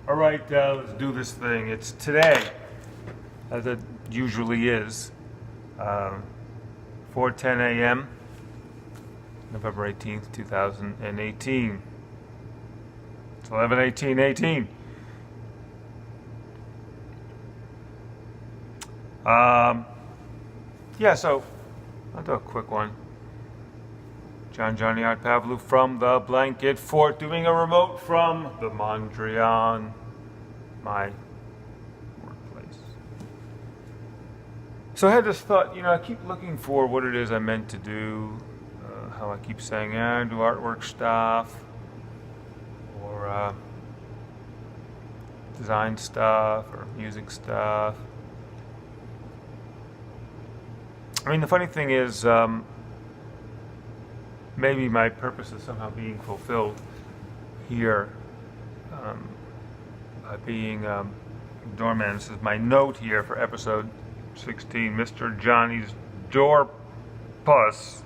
All right, let's do this thing. It's today, as it usually is, 4:10 a.m., November 18th, 2018. It's 11/18/18. Yeah, so I'll do a quick one. Johnny Art Pavlou from the Blanket Fort, doing a remote from the Mondrian, my workplace. So I had this thought, I keep looking for what it is I meant to do, how I keep saying, do artwork stuff, or design stuff, or music stuff. I mean, the funny thing is, maybe my purpose is somehow being fulfilled here by being doorman. This is my note here for episode 16, Mr. Johnny's Door Puss.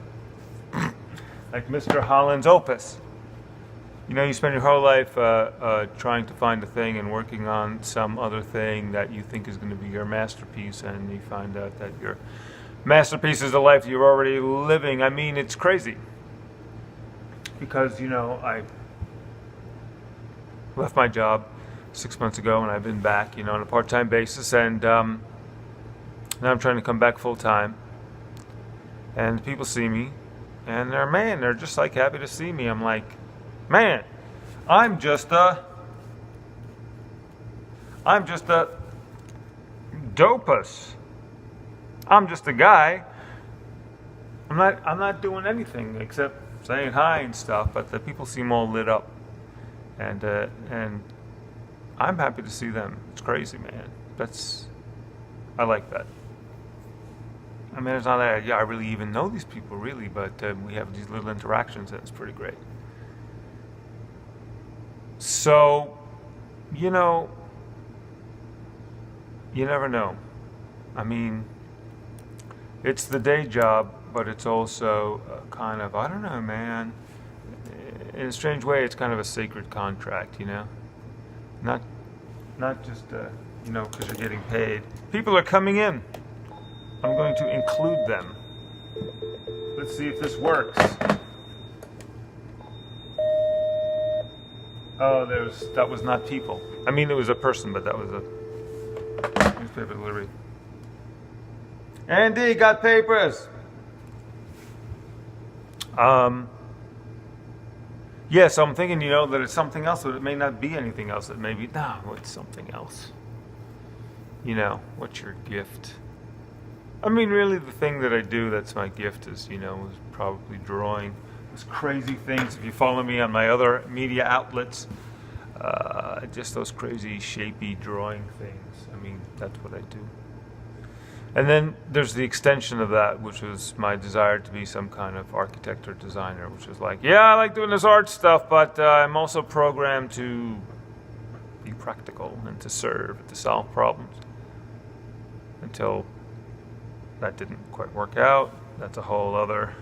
Like Mr. Holland's Opus. You spend your whole life trying to find a thing and working on some other thing that you think is going to be your masterpiece, and you find out that your masterpiece is the life you're already living. I mean, it's crazy. Because, I left my job 6 months ago, and I've been back, on a part-time basis, and now I'm trying to come back full-time. And people see me, and they're just like happy to see me. I'm like, man, I'm just a dopus. I'm just a guy. I'm not doing anything except saying hi and stuff, but the people seem all lit up, and I'm happy to see them. It's crazy, man. I like that. I mean, it's not that I really even know these people, really, but we have these little interactions, and it's pretty great. So, you never know. I mean, it's the day job, but it's also kind of, I don't know, man. In a strange way, it's kind of a sacred contract, Not just, because you're getting paid. People are coming in. I'm going to include them. Let's see if this works. Oh, that was not people. I mean, it was a person, but that was a newspaper delivery. Andy, got papers. Yeah, so I'm thinking, that it's something else, but it may not be anything else. It may be, no, it's something else. What's your gift? I mean, really, the thing that I do that's my gift is, is probably drawing those crazy things. If you follow me on my other media outlets, just those crazy, shapy drawing things. I mean, that's what I do. And then there's the extension of that, which was my desire to be some kind of architect or designer, which is like, yeah, I like doing this art stuff, but I'm also programmed to be practical and to serve, to solve problems. Until that didn't quite work out. That's a whole other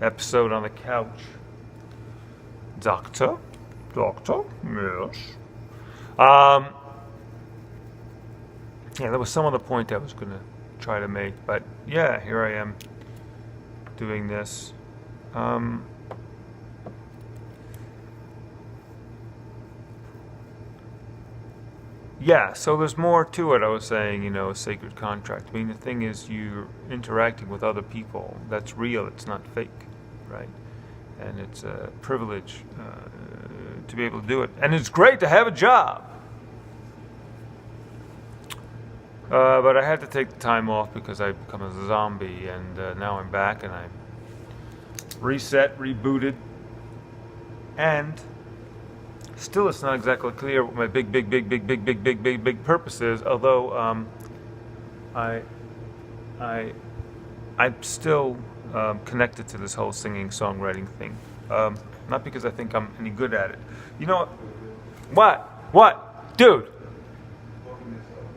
episode on the couch. Doctor, yes. Yeah, that was some of the point I was going to try to make, but yeah, here I am doing this. Yeah, so there's more to it. I was saying, a sacred contract. I mean, the thing is, you're interacting with other people. That's real. It's not fake, right? And it's a privilege to be able to do it. And it's great to have a job. But I had to take the time off because I've become a zombie, and now I'm back, and I'm reset, rebooted, and still it's not exactly clear what my big purpose is, although I'm still connected to this whole singing, songwriting thing. Not because I think I'm any good at it. You know what? What? Dude!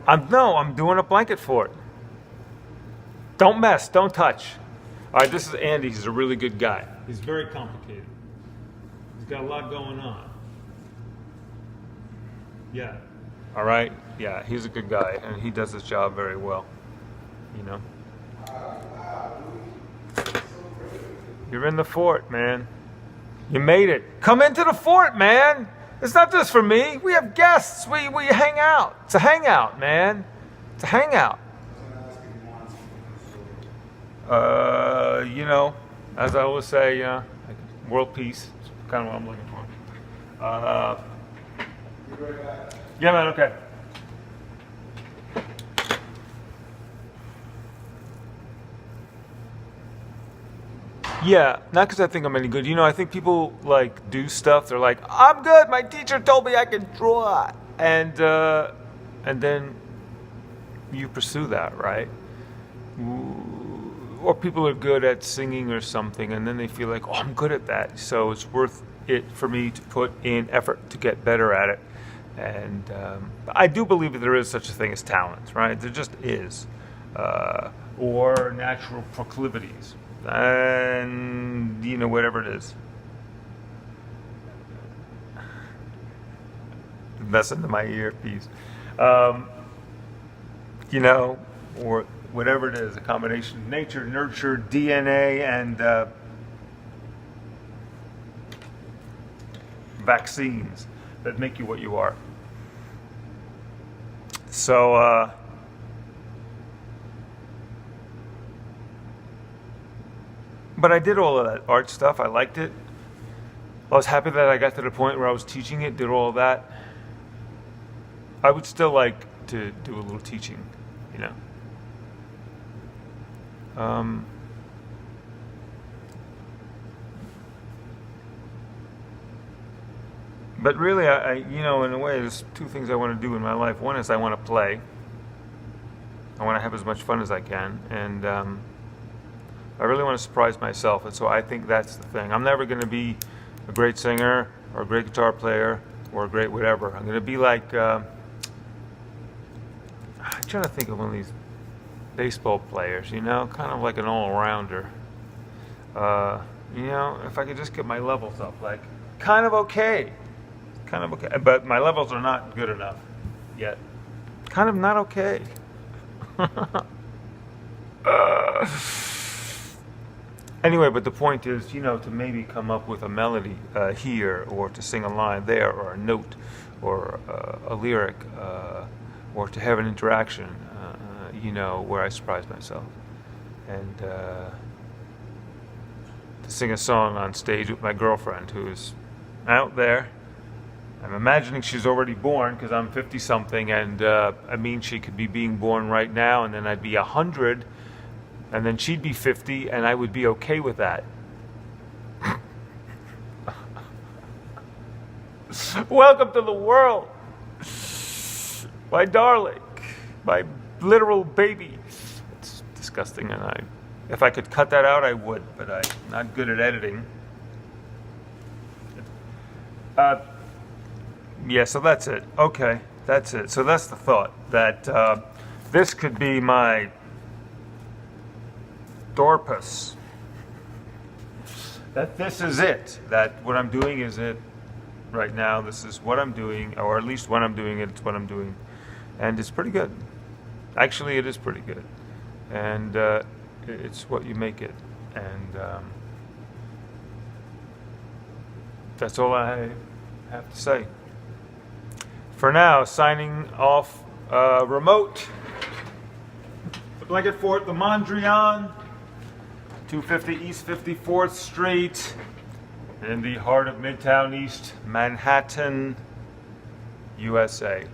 I'm doing a blanket fort. Don't mess, don't touch. All right, this is Andy. He's a really good guy. He's very complicated. He's got a lot going on. Yeah. All right? Yeah, he's a good guy, and he does his job very well. You know? You're in the fort, man. You made it. Come into the fort, man. It's not just for me. We have guests. We hang out. It's a hangout, man. It's a hangout. You know, as I always say, like world peace. It's kind of what I'm looking for. Yeah, man. Okay. Yeah, not because I think I'm any good. You know, I think people like do stuff. They're like, "I'm good. My teacher told me I can draw," and then you pursue that, right? Or people are good at singing or something, and then they feel like, "Oh, I'm good at that, so it's worth it for me to put in effort to get better at it." And I do believe that there is such a thing as talent, right? There just is, or natural proclivities. And you know, whatever it is, messing to my earpiece, you know, or whatever it is, a combination of nature, nurture, DNA, and vaccines that make you what you are. So but I did all of that art stuff. I liked it. I was happy that I got to the point where I was teaching it, did all of that. I would still like to do a little teaching, you know. But really, you know, in a way, there's two things I want to do in my life. One is I want to play. I want to have as much fun as I can, and I really want to surprise myself, and so I think that's the thing. I'm never going to be a great singer or a great guitar player or a great whatever. I'm going to be like, I'm trying to think of one of these baseball players, you know, kind of like an all-rounder. You know, if I could just get my levels up, like kind of okay, but my levels are not good enough yet. Kind of not okay. Anyway, but the point is, you know, to maybe come up with a melody here, or to sing a line there, or a note, or a lyric, or to have an interaction, you know, where I surprise myself. And to sing a song on stage with my girlfriend, who is out there. I'm imagining she's already born, because I'm 50-something, and I mean, she could be being born right now, and then I'd be 100, and then she'd be 50, and I would be okay with that. Welcome to the world, my darling, my literal baby. It's disgusting, and if I could cut that out, I would, but I'm not good at editing. Yeah, so that's it. Okay, that's it. So that's the thought, that this could be my dorpus. That this is it. That what I'm doing is it right now. This is what I'm doing, or at least when I'm doing it, it's what I'm doing. And it's pretty good. Actually, it is pretty good. And it's what you make it. And that's all I have to say. For now, signing off remote. The Blanket Fort, the Mondrian, 250 East 54th Street, in the heart of Midtown East Manhattan, USA.